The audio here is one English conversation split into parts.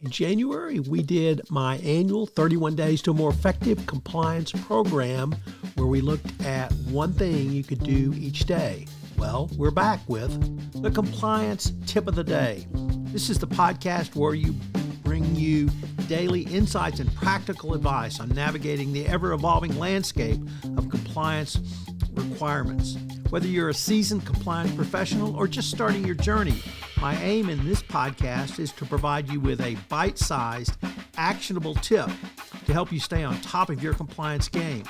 In January, we did my annual 31 Days to a More Effective Compliance program where we looked at one thing you could do each day. Well, we're back with the Compliance Tip of the Day. This is the podcast where we bring you daily insights and practical advice on navigating the ever-evolving landscape of compliance requirements. Whether you're a seasoned compliance professional or just starting your journey, my aim in this podcast is to provide you with a bite-sized, actionable tip to help you stay on top of your compliance game.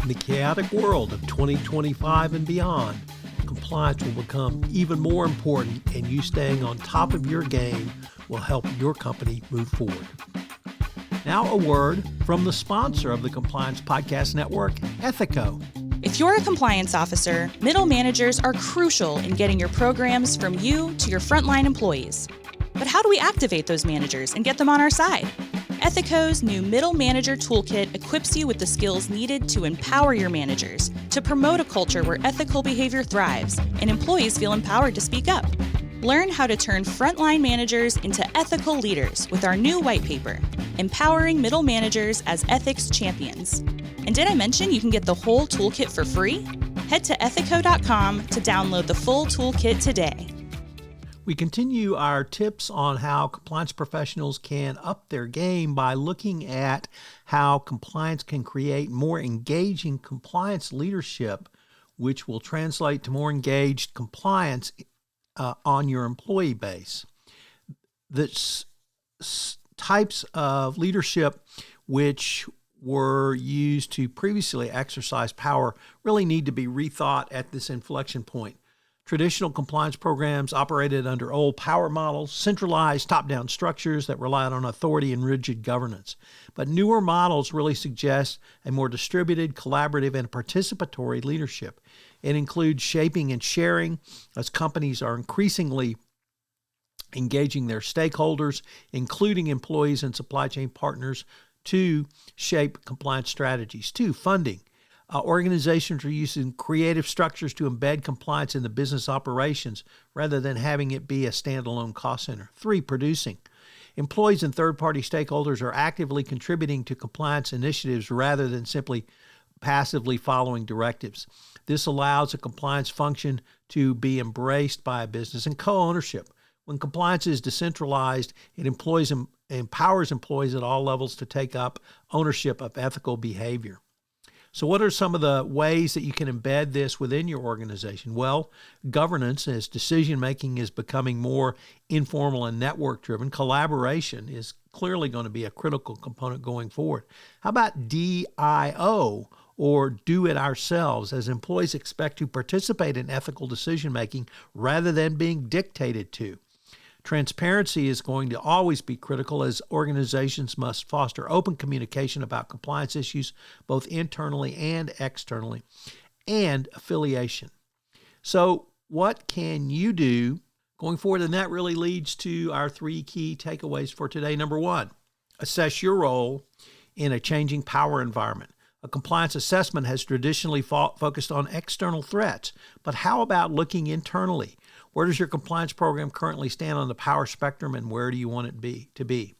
In the chaotic world of 2025 and beyond, compliance will become even more important, and you staying on top of your game will help your company move forward. Now, a word from the sponsor of the Compliance Podcast Network, Ethico. If you're a compliance officer, middle managers are crucial in getting your programs from you to your frontline employees. But how do we activate those managers and get them on our side? Ethico's new Middle Manager Toolkit equips you with the skills needed to empower your managers, to promote a culture where ethical behavior thrives and employees feel empowered to speak up. Learn how to turn frontline managers into ethical leaders with our new white paper, Empowering Middle Managers as Ethics Champions. And did I mention you can get the whole toolkit for free? Head to ethico.com to download the full toolkit today. We continue our tips on how compliance professionals can up their game by looking at how compliance can create more engaging compliance leadership, which will translate to more engaged compliance on your employee base. The types of leadership which were used to previously exercise power really need to be rethought at this inflection point. Traditional compliance programs operated under old power models, centralized top-down structures that relied on authority and rigid governance. But newer models really suggest a more distributed, collaborative, and participatory leadership. It includes shaping and sharing, as companies are increasingly engaging their stakeholders, including employees and supply chain partners, to shape compliance strategies. 2, funding. Organizations are using creative structures to embed compliance in the business operations rather than having it be a standalone cost center. 3, producing. Employees and third-party stakeholders are actively contributing to compliance initiatives rather than simply passively following directives. This allows a compliance function to be embraced by a business. And co-ownership. When compliance is decentralized, it empowers employees at all levels to take up ownership of ethical behavior. So what are some of the ways that you can embed this within your organization? Well, governance, as decision-making is becoming more informal and network-driven, collaboration is clearly going to be a critical component going forward. How about DIO, or do it ourselves, as employees expect to participate in ethical decision-making rather than being dictated to? Transparency is going to always be critical, as organizations must foster open communication about compliance issues, both internally and externally, and affiliation. So what can you do going forward? And that really leads to our 3 key takeaways for today. Number 1, assess your role in a changing power environment. A compliance assessment has traditionally focused on external threats, but how about looking internally? Where does your compliance program currently stand on the power spectrum, and where do you want it to be?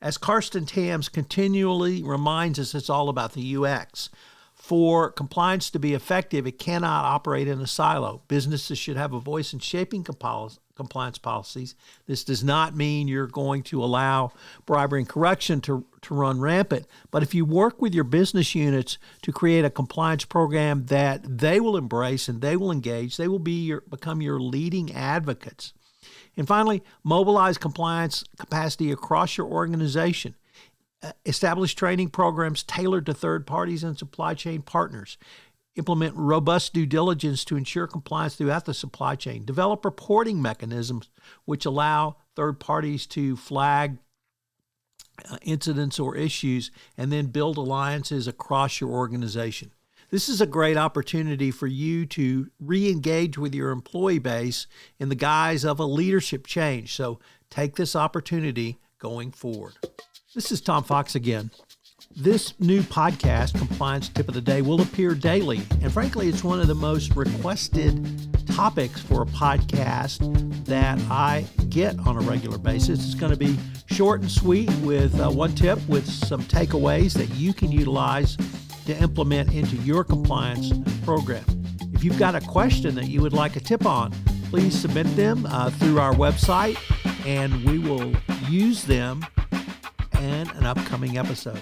As Karsten Tams continually reminds us, it's all about the UX. For compliance to be effective, it cannot operate in a silo. Businesses should have a voice in shaping compliance policies. This does not mean you're going to allow bribery and corruption to run rampant, but if you work with your business units to create a compliance program that they will embrace and they will engage, they will become your leading advocates. And finally, mobilize compliance capacity across your organization. Establish training programs tailored to third parties and supply chain partners. Implement robust due diligence to ensure compliance throughout the supply chain. Develop reporting mechanisms which allow third parties to flag incidents or issues, and then build alliances across your organization. This is a great opportunity for you to re-engage with your employee base in the guise of a leadership change. So take this opportunity going forward. This is Tom Fox again. This new podcast, Compliance Tip of the Day, will appear daily. And frankly, it's one of the most requested topics for a podcast that I get on a regular basis. It's going to be short and sweet with one tip with some takeaways that you can utilize to implement into your compliance program. If you've got a question that you would like a tip on, please submit them through our website, and we will use them in an upcoming episode.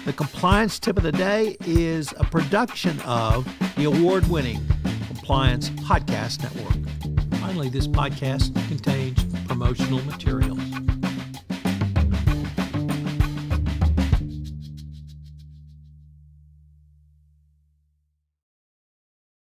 The compliance tip of the day is a production of the award-winning Compliance Podcast Network. Finally, this podcast contains promotional material.